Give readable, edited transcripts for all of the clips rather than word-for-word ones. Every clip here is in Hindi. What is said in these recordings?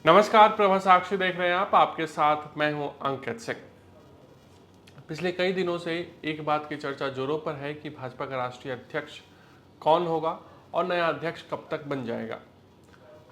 नमस्कार, प्रभा साक्षी देख रहे हैं आप। आपके साथ मैं हूं अंकित सिंह। पिछले कई दिनों से एक बात की चर्चा जोरों पर है कि भाजपा का राष्ट्रीय अध्यक्ष कौन होगा और नया अध्यक्ष कब तक बन जाएगा।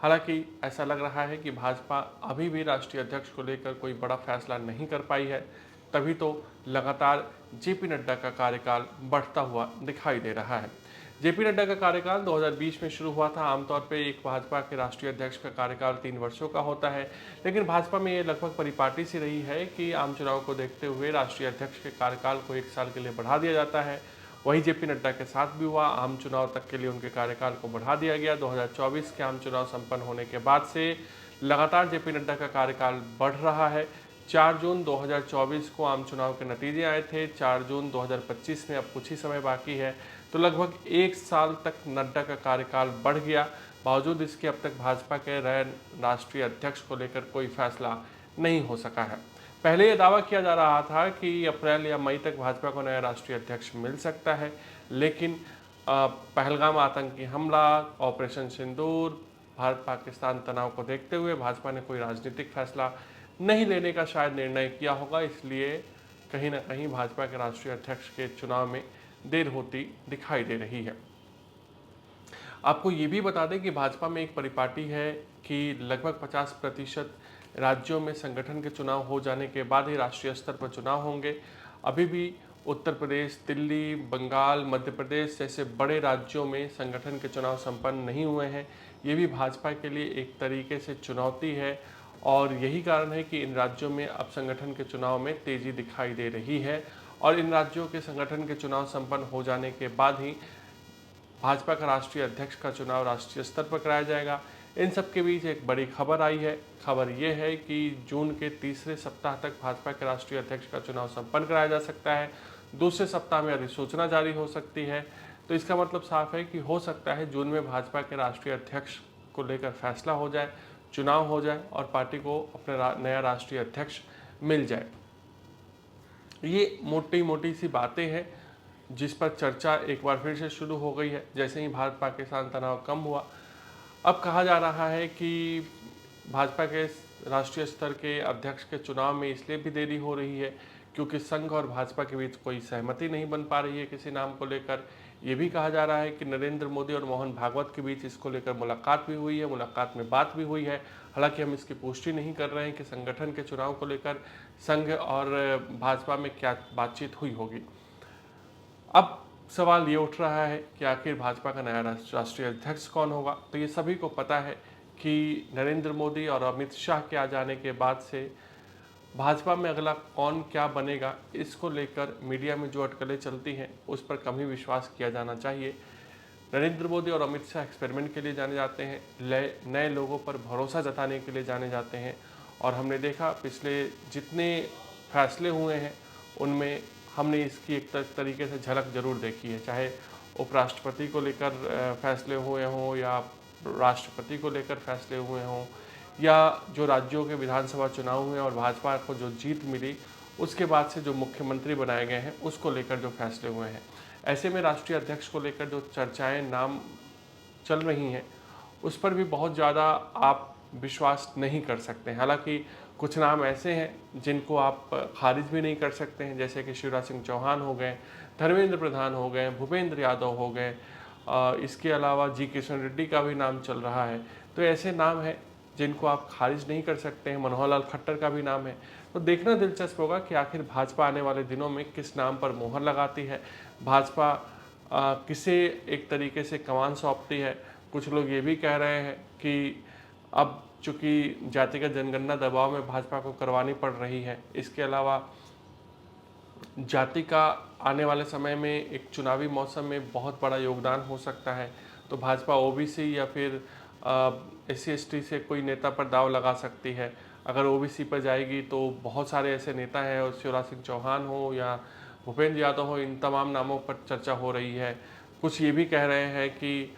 हालांकि ऐसा लग रहा है कि भाजपा अभी भी राष्ट्रीय अध्यक्ष को लेकर कोई बड़ा फैसला नहीं कर पाई है, तभी तो लगातार जेपी नड्डा का कार्यकाल बढ़ता हुआ दिखाई दे रहा है। जेपी नड्डा का कार्यकाल 2020 में शुरू हुआ था। आमतौर पर एक भाजपा के राष्ट्रीय अध्यक्ष का कार्यकाल 3 वर्षों का होता है, लेकिन भाजपा में ये लगभग परिपाटी सी रही है कि आम चुनाव को देखते हुए राष्ट्रीय अध्यक्ष के कार्यकाल को 1 साल के लिए बढ़ा दिया जाता है। वही जेपी नड्डा के साथ भी हुआ। आम चुनाव तक के लिए उनके कार्यकाल को बढ़ा दिया गया। 2024 के आम चुनाव संपन्न होने के बाद से लगातार जेपी नड्डा का कार्यकाल बढ़ रहा है। 4 जून 2024 को आम चुनाव के नतीजे आए थे। 4 जून 2025 में अब कुछ ही समय बाकी है, तो लगभग 1 साल तक नड्डा का कार्यकाल बढ़ गया। बावजूद इसके अब तक भाजपा के राष्ट्रीय अध्यक्ष को लेकर कोई फैसला नहीं हो सका है। पहले यह दावा किया जा रहा था कि अप्रैल या मई तक भाजपा को नया राष्ट्रीय अध्यक्ष मिल सकता है, लेकिन पहलगाम आतंकी हमला, ऑपरेशन सिंदूर, भारत पाकिस्तान तनाव को देखते हुए भाजपा ने कोई राजनीतिक फैसला नहीं लेने का शायद निर्णय किया होगा। इसलिए कहीं ना कहीं भाजपा के राष्ट्रीय अध्यक्ष के चुनाव में देर होती दिखाई दे रही है। आपको ये भी बता दें कि भाजपा में एक परिपाटी है कि लगभग 50% राज्यों में संगठन के चुनाव हो जाने के बाद ही राष्ट्रीय स्तर पर चुनाव होंगे। अभी भी उत्तर प्रदेश, दिल्ली, बंगाल, मध्य प्रदेश जैसे बड़े राज्यों में संगठन के चुनाव संपन्न नहीं हुए हैं। ये भी भाजपा के लिए एक तरीके से चुनौती है और यही कारण है कि इन राज्यों में अब संगठन के चुनाव में तेजी दिखाई दे रही है और इन राज्यों के संगठन के चुनाव संपन्न हो जाने के बाद ही भाजपा का राष्ट्रीय अध्यक्ष का चुनाव राष्ट्रीय स्तर पर कराया जाएगा। इन सब के बीच एक बड़ी खबर आई है। खबर ये है कि जून के तीसरे सप्ताह तक भाजपा के राष्ट्रीय अध्यक्ष का चुनाव संपन्न कराया जा सकता है। दूसरे सप्ताह में अधिसूचना जारी हो सकती है। तो इसका मतलब साफ है कि हो सकता है जून में भाजपा के राष्ट्रीय अध्यक्ष को लेकर फैसला हो जाए, चुनाव हो जाए और पार्टी को अपना नया राष्ट्रीय अध्यक्ष मिल जाए। ये मोटी मोटी सी बातें हैं जिस पर चर्चा एक बार फिर से शुरू हो गई है। जैसे ही भारत पाकिस्तान तनाव कम हुआ, अब कहा जा रहा है कि भाजपा के राष्ट्रीय स्तर के अध्यक्ष के चुनाव में इसलिए भी देरी हो रही है क्योंकि संघ और भाजपा के बीच कोई सहमति नहीं बन पा रही है किसी नाम को लेकर। ये भी कहा जा रहा है कि नरेंद्र मोदी और मोहन भागवत के बीच इसको लेकर मुलाकात भी हुई है, मुलाकात में बात भी हुई है। हालांकि हम इसकी पुष्टि नहीं कर रहे हैं कि संगठन के चुनाव को लेकर संघ और भाजपा में क्या बातचीत हुई होगी। अब सवाल ये उठ रहा है कि आखिर भाजपा का नया राष्ट्रीय अध्यक्ष कौन होगा। तो ये सभी को पता है कि नरेंद्र मोदी और अमित शाह के आ जाने के बाद से भाजपा में अगला कौन क्या बनेगा, इसको लेकर मीडिया में जो अटकलें चलती हैं उस पर कम ही विश्वास किया जाना चाहिए। नरेंद्र मोदी और अमित शाह एक्सपेरिमेंट के लिए जाने जाते हैं, नए लोगों पर भरोसा जताने के लिए जाने जाते हैं और हमने देखा पिछले जितने फैसले हुए हैं उनमें हमने इसकी एक तरीके से झलक जरूर देखी है। चाहे उपराष्ट्रपति को लेकर फैसले हुए हों या राष्ट्रपति को लेकर फैसले हुए हों या जो राज्यों के विधानसभा चुनाव हुए और भाजपा को जो जीत मिली उसके बाद से जो मुख्यमंत्री बनाए गए हैं उसको लेकर जो फैसले हुए हैं। ऐसे में राष्ट्रीय अध्यक्ष को लेकर जो चर्चाएं नाम चल रही हैं उस पर भी बहुत ज़्यादा आप विश्वास नहीं कर सकते। हालांकि कुछ नाम ऐसे हैं जिनको आप खारिज भी नहीं कर सकते हैं, जैसे कि शिवराज सिंह चौहान हो गए, धर्मेंद्र प्रधान हो गए, भूपेंद्र यादव हो गए। इसके अलावा जी किशन रेड्डी का भी नाम चल रहा है। तो ऐसे नाम हैं जिनको आप खारिज नहीं कर सकते हैं। मनोहर लाल खट्टर का भी नाम है। तो देखना दिलचस्प होगा कि आखिर भाजपा आने वाले दिनों में किस नाम पर मोहर लगाती है, भाजपा किसे एक तरीके से कमान सौंपती है। कुछ लोग ये भी कह रहे हैं कि अब चूँकि जातिगत जनगणना दबाव में भाजपा को करवानी पड़ रही है, इसके अलावा जाति का आने वाले समय में एक चुनावी मौसम में बहुत बड़ा योगदान हो सकता है। तो भाजपा ओबीसी या फिर SC/ST से कोई नेता पर दाव लगा सकती है। अगर ओबीसी पर जाएगी तो बहुत सारे ऐसे नेता हैं, और शिवराज सिंह चौहान हो या भूपेंद्र यादव हो, इन तमाम नामों पर चर्चा हो रही है। कुछ ये भी कह रहे हैं कि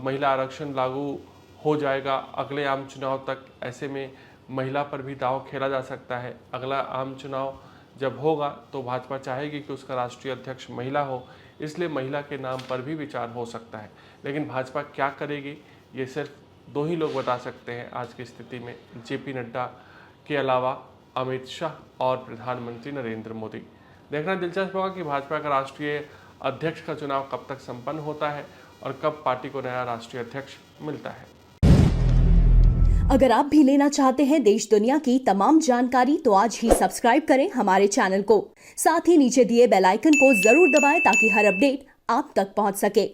महिला आरक्षण लागू हो जाएगा अगले आम चुनाव तक। ऐसे में महिला पर भी दाव खेला जा सकता है। अगला आम चुनाव जब होगा तो भाजपा चाहेगी कि उसका राष्ट्रीय अध्यक्ष महिला हो, इसलिए महिला के नाम पर भी विचार हो सकता है। लेकिन भाजपा क्या करेगी ये सिर्फ दो ही लोग बता सकते हैं आज की स्थिति में, जेपी नड्डा के अलावा अमित शाह और प्रधानमंत्री नरेंद्र मोदी। देखना दिलचस्प होगा कि भाजपा का राष्ट्रीय अध्यक्ष का चुनाव कब तक संपन्न होता है और कब पार्टी को नया राष्ट्रीय अध्यक्ष मिलता है। अगर आप भी लेना चाहते हैं देश दुनिया की तमाम जानकारी तो आज ही सब्सक्राइब करें हमारे चैनल को। साथ ही नीचे दिए बेल आइकन को जरूर दबाएं ताकि हर अपडेट आप तक पहुंच सके।